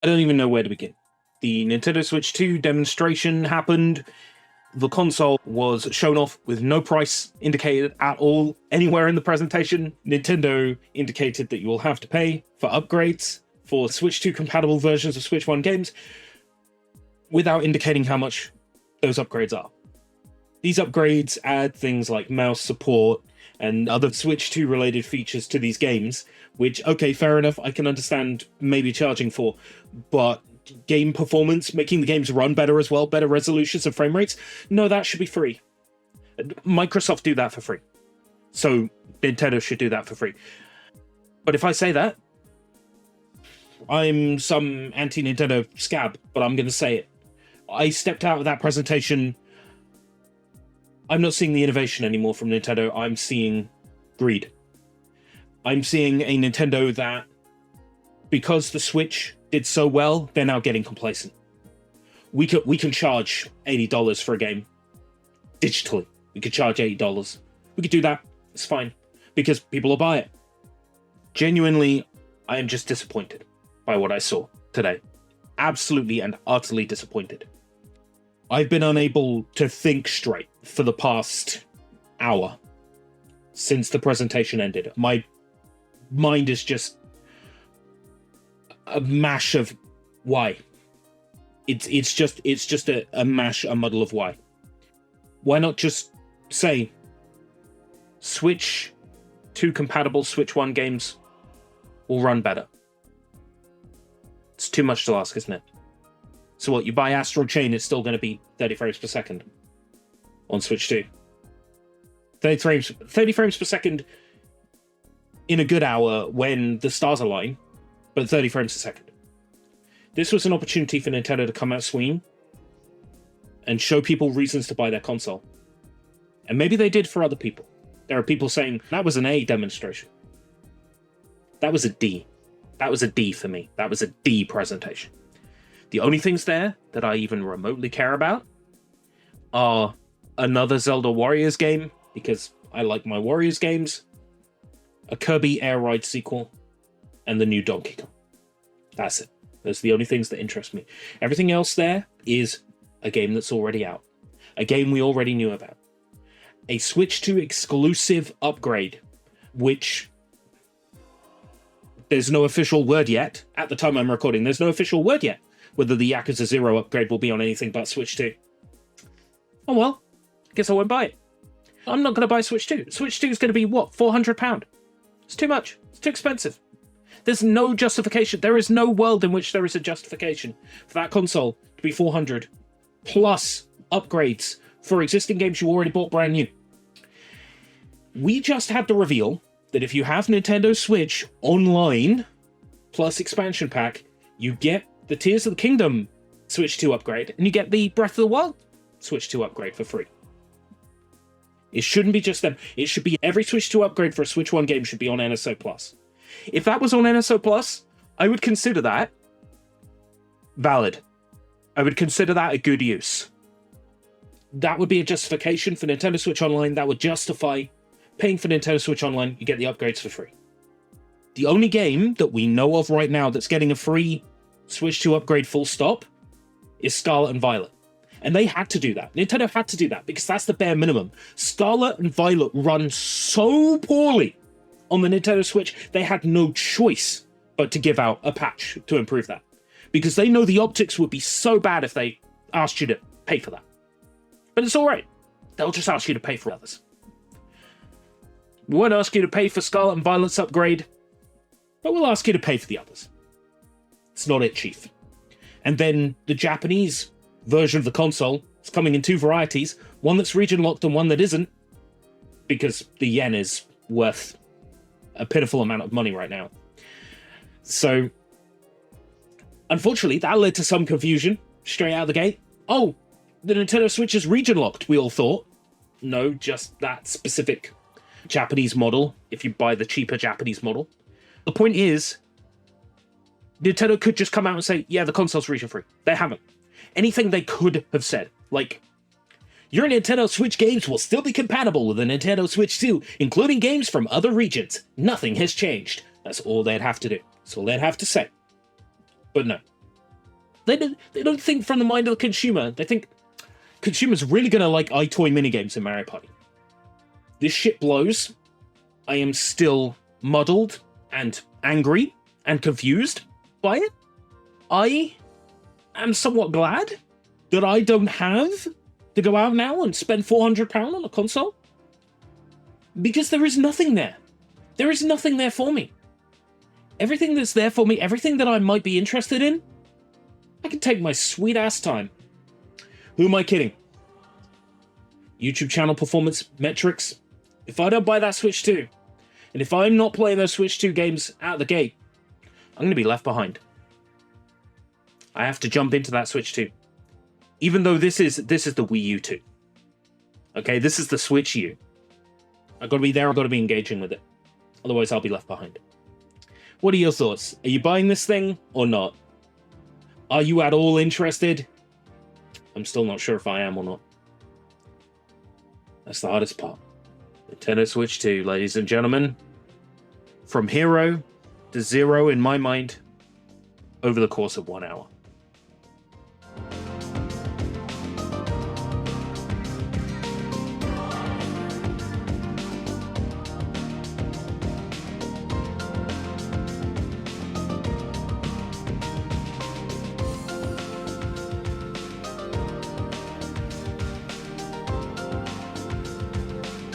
I don't even know where to begin. The Nintendo Switch 2 demonstration happened. The console was shown off with no price indicated at all anywhere in the presentation. Nintendo indicated that you will have to pay for upgrades for Switch 2 compatible versions of Switch 1 games without indicating how much those upgrades are. These upgrades add things like mouse support and other Switch 2 related features to these games, which, okay, fair enough, I can understand maybe charging for, but game performance, making the games run better as well, better resolutions and frame rates, no, that should be free. Microsoft do that for free. So Nintendo should do that for free. But if I say that, I'm some anti-Nintendo scab, but I'm going to say it. I stepped out of that presentation. I'm not seeing the innovation anymore from Nintendo. I'm seeing greed. I'm seeing a Nintendo that, because the Switch did so well, they're now getting complacent. We can charge $80 for a game digitally. We could charge $80. We could do that. It's fine because people will buy it. Genuinely, I am just disappointed by what I saw today. Absolutely and utterly disappointed. I've been unable to think straight for the past hour since the presentation ended. My mind is just a mash of why. It's just a mash, a muddle of why. Why not just say Switch 2 compatible Switch 1 games will run better? It's too much to ask, isn't it? So what, you buy Astral Chain, it's still going to be 30 frames per second on Switch 2. 30 frames per second in a good hour when the stars align, but 30 frames a second. This was an opportunity for Nintendo to come out swinging and show people reasons to buy their console. And maybe they did for other people. There are people saying, that was an A demonstration. That was a D. That was a D for me. That was a D presentation. The only things there that I even remotely care about are another Zelda Warriors game, because I like my Warriors games, a Kirby Air Ride sequel, and the new Donkey Kong. That's it. Those are the only things that interest me. Everything else there is a game that's already out. A game we already knew about. A Switch 2 exclusive upgrade, which there's no official word yet. At the time I'm recording, there's no official word yet whether the Yakuza 0 upgrade will be on anything but Switch 2. Oh well, I guess I won't buy it. I'm not going to buy Switch 2. Switch 2 is going to be, what, £400? It's too much. It's too expensive. There's no justification. There is no world in which there is a justification for that console to be $400 plus upgrades for existing games you already bought brand new. We just had the reveal that if you have Nintendo Switch Online plus expansion pack, you get the Tears of the Kingdom Switch 2 upgrade, and you get the Breath of the Wild Switch 2 upgrade for free. It shouldn't be just them. It should be every Switch 2 upgrade for a Switch 1 game should be on NSO Plus. If that was on NSO Plus, I would consider that valid. I would consider that a good use. That would be a justification for Nintendo Switch Online. That would justify paying for Nintendo Switch Online. You get the upgrades for free. The only game that we know of right now that's getting a free Switch 2 upgrade full stop is Scarlet and Violet. And they had to do that. Nintendo had to do that because that's the bare minimum. Scarlet and Violet run so poorly on the Nintendo Switch, they had no choice but to give out a patch to improve that. Because they know the optics would be so bad if they asked you to pay for that. But it's alright. They'll just ask you to pay for others. We won't ask you to pay for Scarlet and Violet's upgrade, but we'll ask you to pay for the others. It's not it, Chief. And then the Japanese version of the console is coming in two varieties, one that's region locked and one that isn't, because the yen is worth a pitiful amount of money right now. So, unfortunately, that led to some confusion straight out of the gate. Oh, the Nintendo Switch is region locked, we all thought. No, just that specific Japanese model, if you buy the cheaper Japanese model. The point is, Nintendo could just come out and say, yeah, the console's region free. They haven't. Anything they could have said, like, your Nintendo Switch games will still be compatible with the Nintendo Switch 2, including games from other regions. Nothing has changed. That's all they'd have to do. That's all they'd have to say. But no. They don't think from the mind of the consumer. They think consumers really gonna like iToy minigames in Mario Party. This shit blows. I am still muddled and angry and confused by it. I am somewhat glad that I don't have to go out now and spend £400 on a console, because there is nothing there. There is nothing there for me. Everything that's there for me, everything that I might be interested in, I can take my sweet ass time. Who am I kidding? YouTube channel performance metrics. If I don't buy that Switch 2, and if I'm not playing those Switch 2 games out the gate, I'm going to be left behind. I have to jump into that Switch 2. Even though this is the Wii U 2. Okay, this is the Switch U. I've got to be there, I've got to be engaging with it. Otherwise, I'll be left behind. What are your thoughts? Are you buying this thing or not? Are you at all interested? I'm still not sure if I am or not. That's the hardest part. Nintendo Switch 2, ladies and gentlemen. From hero to zero in my mind over the course of 1 hour.